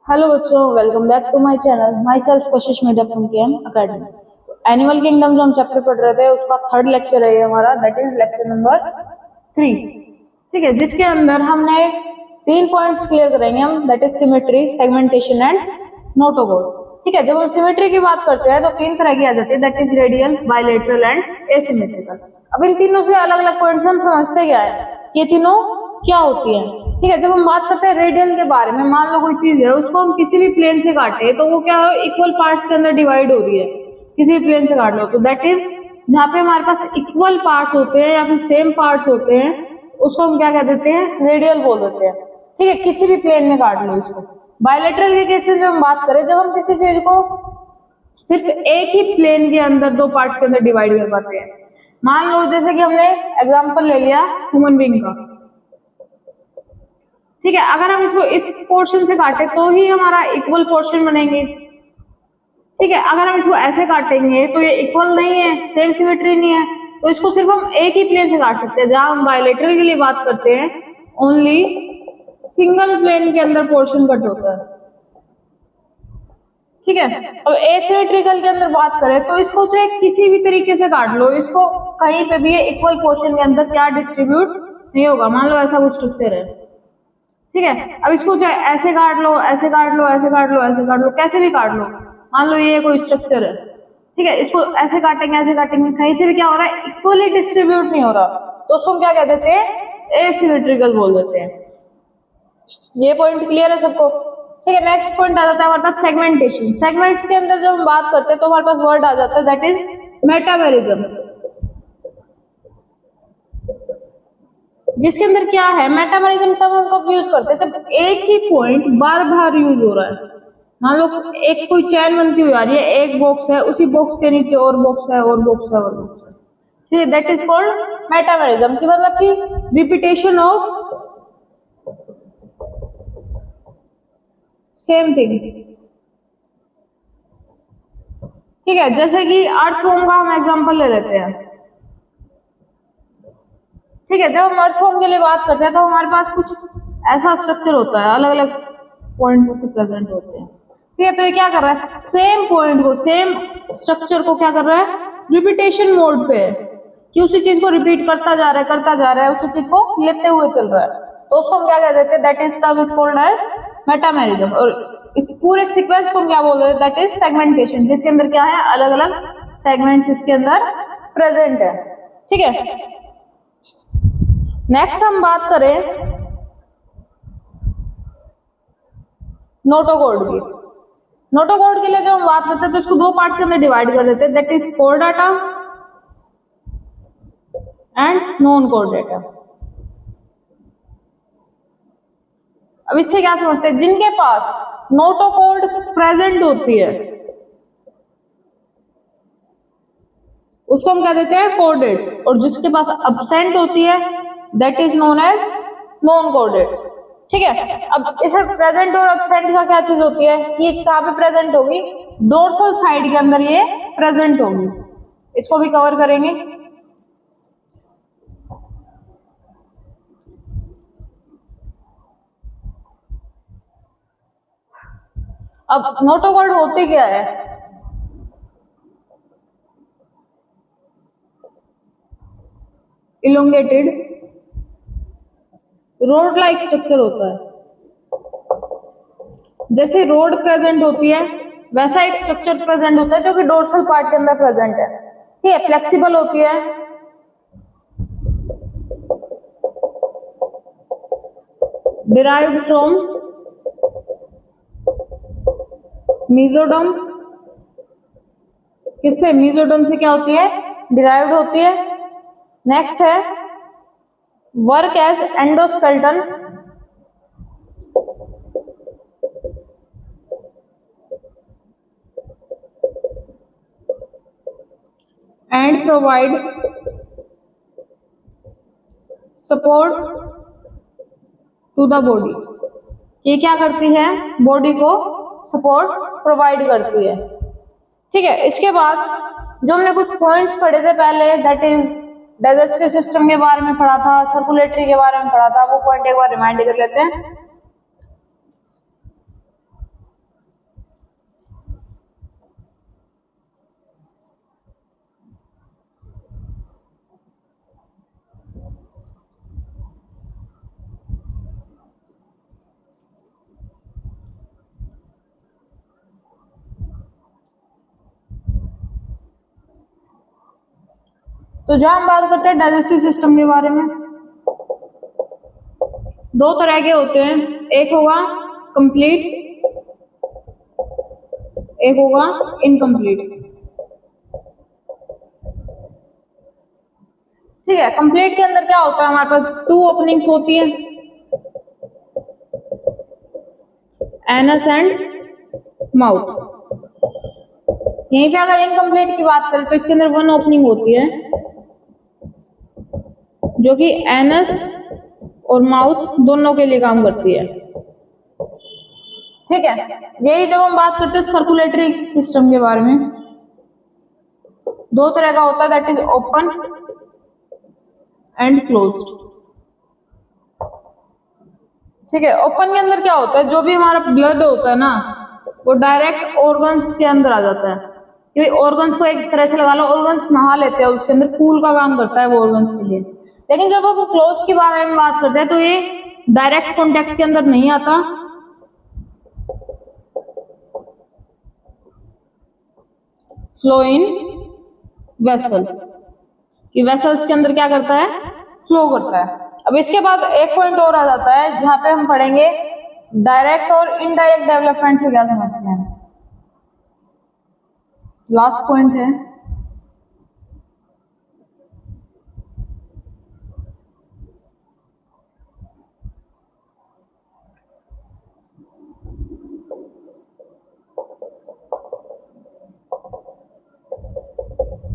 Hello बच्चों, welcome back to my channel. Myself Koshish media from KM academy. Animal kingdom जो हम chapter पढ़ रहे थे उसका थर्ड लेक्चर है ये हमारा, दैट इज लेक्चर नंबर 3। ठीक है, जिसके अंदर हमने 3 पॉइंट्स क्लियर करेंगे हम, that is symmetry, segmentation and notochord. ठीक है, जब हम सिमेट्री की बात करते हैं तो 3 तरह की आ जाती है, that is radial, bilateral and asymmetrical. अब इन तीनों से अलग अलग पॉइंट्स हम समझते क्या है, ये तीनों क्या होती है। ठीक है, जब हम बात करते हैं रेडियल के बारे में, मान लो कोई चीज है उसको हम किसी भी प्लेन से काटे तो वो क्या है, इक्वल पार्ट्स के अंदर डिवाइड हो रही है। किसी भी प्लेन से काट लो तो दैट इज जहाँ पे हमारे पास इक्वल पार्ट्स होते हैं या फिर सेम पार्ट्स होते हैं उसको हम क्या कह देते हैं, रेडियल बोल देते हैं। ठीक है, किसी भी प्लेन में काट लो इसको। बायलैटरल के केसेस में हम बात करें, जब हम किसी चीज को सिर्फ एक ही प्लेन के अंदर दो पार्ट्स के अंदर डिवाइड कर पाते हैं। मान लो जैसे कि हमने एग्जांपल ले लिया ह्यूमन बीइंग का। ठीक है, अगर हम इसको इस पोर्शन से काटे तो ही हमारा इक्वल पोर्शन बनेंगे। ठीक है, अगर हम इसको ऐसे काटेंगे तो ये इक्वल नहीं है, सेम सिमेट्री नहीं है, तो इसको सिर्फ हम एक ही प्लेन से काट सकते हैं। जहां हम बायलैटरल के लिए बात करते हैं, ओनली सिंगल प्लेन के अंदर पोर्शन कट होता है। ठीक है, अब एसिमेट्रिकल के अंदर बात करें तो इसको चाहे किसी भी तरीके से काट लो, इसको कहीं पे भी इक्वल पोर्शन के अंदर क्या डिस्ट्रीब्यूट नहीं होगा। मान लो ऐसा कुछ स्ट्रक्चर है, ठीक है, अब इसको चाहे ऐसे काट लो, ऐसे काट लो, ऐसे काट लो, ऐसे काट लो, कैसे भी काट लो। मान लो ये कोई स्ट्रक्चर है, ठीक है, इसको ऐसे काटेंगे, ऐसे काटेंगे, कहीं से भी क्या हो रहा है, इक्वली डिस्ट्रीब्यूट नहीं हो रहा, तो उसको हम क्या कह देते हैं, एसिमेट्रिकल बोल देते हैं। ये पॉइंट क्लियर है सबको? ठीक है, नेक्स्ट पॉइंट आ जाता है हमारे पास सेगमेंटेशन। सेगमेंट्स के अंदर जब हम बात करते हैं तो हमारे पास वर्ड आ जाता है, दैट इज मेटामेरिज्म। जिसके अंदर क्या है, मेटामेरिज्म तब हम कब यूज करते हैं, जब एक ही पॉइंट बार बार यूज हो रहा है। मान लो एक कोई चैन बनती हुई आ रही है, एक बॉक्स है, उसी बॉक्स के नीचे और बॉक्स है, और बॉक्स है, और बॉक्स है। ठीक है, दैट इज कॉल्ड मेटामेरिज्म, की मतलब कि रिपीटेशन ऑफ सेम थिंग। ठीक है, जैसे कि अर्थ फॉर्म का हम एग्जांपल ले लेते हैं। ठीक है, जब हम अर्थ फॉर्म के लिए बात करते हैं तो हमारे पास कुछ ऐसा स्ट्रक्चर होता है, अलग अलग पॉइंट्स ऐसे प्रेजेंट होते हैं। ठीक है, तो ये क्या कर रहा है, सेम पॉइंट को, सेम स्ट्रक्चर को क्या कर रहा है, रिपीटेशन मोड पे है, कि उसी चीज को रिपीट करता जा रहा है, करता जा रहा है, उसी चीज को लेते हुए चल रहा है, तो उसको हम क्या कह देते हैं, that is term is called as metamerism. और इस पूरे सीक्वेंस को हम क्या बोल रहे हैं, दैट इज सेगमेंटेशन, जिसके अंदर क्या है, अलग अलग सेगमेंट्स इसके अंदर प्रेजेंट है। ठीक है, नेक्स्ट हम बात करें नोटोकोड की। नोटोकोड के लिए जब हम बात करते हैं तो इसको दो पार्ट्स के अंदर डिवाइड कर देते हैं, that is code data and non code data. अब इससे क्या समझते हैं, जिनके पास नोटोकोड प्रेजेंट होती है उसको हम कह देते हैं कोडेड्स, और जिसके पास अब्सेंट होती है that is known as non chordates. ठीक है, अब इसे प्रेजेंट और अब्सेंट का क्या चीज होती है, ये कहाँ पे प्रेजेंट होगी, डोर्सल साइड के अंदर ये प्रेजेंट होगी। इसको भी कवर करेंगे। अब नोटोकोड होते क्या है, इलोंगेटेड रोड लाइक स्ट्रक्चर होता है। जैसे रोड प्रेजेंट होती है वैसा एक स्ट्रक्चर प्रेजेंट होता है जो कि डोर्सल पार्ट के अंदर प्रेजेंट है। ठीक है, फ्लेक्सिबल होती है, डिराइव्ड फ्रॉम मीजोडर्म। किससे, मीजोडर्म से क्या होती है, डिराइव्ड होती है। नेक्स्ट है work as endoskeleton, and provide support to the body. ये क्या करती है, बॉडी को सपोर्ट प्रोवाइड करती है। ठीक है, इसके बाद जो हमने कुछ पॉइंट्स पढ़े थे पहले, दैट इज डाइजेस्टिव सिस्टम के बारे में पढ़ा था, सर्कुलेटरी के बारे में पढ़ा था, वो पॉइंट एक बार रिमाइंड कर लेते हैं। तो जहां हम बात करते हैं डाइजेस्टिव सिस्टम के बारे में, दो तरह के होते हैं, एक होगा कंप्लीट, एक होगा इनकम्प्लीट। ठीक है, कंप्लीट के अंदर क्या होता है, हमारे पास 2 ओपनिंग्स होती है, एनस एंड माउथ। यहीं पे अगर इनकम्प्लीट की बात करें तो इसके अंदर 1 ओपनिंग होती है, जो कि एनस और माउथ दोनों के लिए काम करती है। ठीक है, यही जब हम बात करते हैं सर्कुलेटरी सिस्टम के बारे में, 2 तरह का होता है, that is open and closed. ठीक है, ओपन के अंदर क्या होता है, जो भी हमारा ब्लड होता है ना, वो डायरेक्ट ऑर्गन्स के अंदर आ जाता है, क्योंकि ऑर्गन्स को एक तरह से लगा लो, ऑर्गन्स नहा लेते हैं, उसके अंदर कूल का काम करता है वो ऑर्गन्स के लिए। लेकिन जब हम क्लोज के बारे में बात करते हैं तो ये डायरेक्ट कॉन्टेक्ट के अंदर नहीं आता, फ्लो इन वेसल, कि वेसल्स के अंदर क्या करता है, फ्लो करता है। अब इसके बाद एक पॉइंट और आ जाता है जहां पे हम पढ़ेंगे डायरेक्ट और इनडायरेक्ट डेवलपमेंट से क्या समझते हैं, लास्ट पॉइंट है।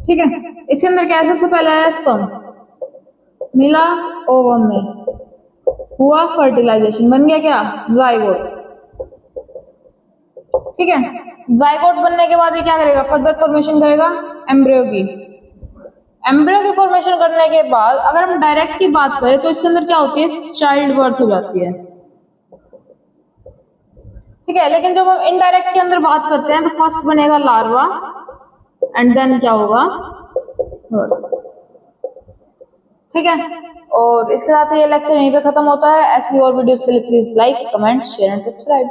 ठीक है, इसके अंदर क्या है, सबसे पहले है स्पर्म, मिला ओवम में, हुआ फर्टिलाइजेशन, बन गया क्या, जाइगोट। ठीक है, जाइगोट बनने के बाद ये क्या करेगा, फर्दर फॉर्मेशन करेगा एम्ब्रियो की। एम्ब्रियो की फॉर्मेशन करने के बाद अगर हम डायरेक्ट की बात करें तो इसके अंदर क्या होती है, चाइल्ड बर्थ हो जाती है। ठीक है, लेकिन जब हम इनडायरेक्ट के अंदर बात करते हैं तो फर्स्ट बनेगा लार्वा एंड देन क्या होगा, बर्थ। ठीक है, और इसके साथ ये लेक्चर यहीं पे खत्म होता है। ऐसी और वीडियोस के लिए please like, comment, share and subscribe.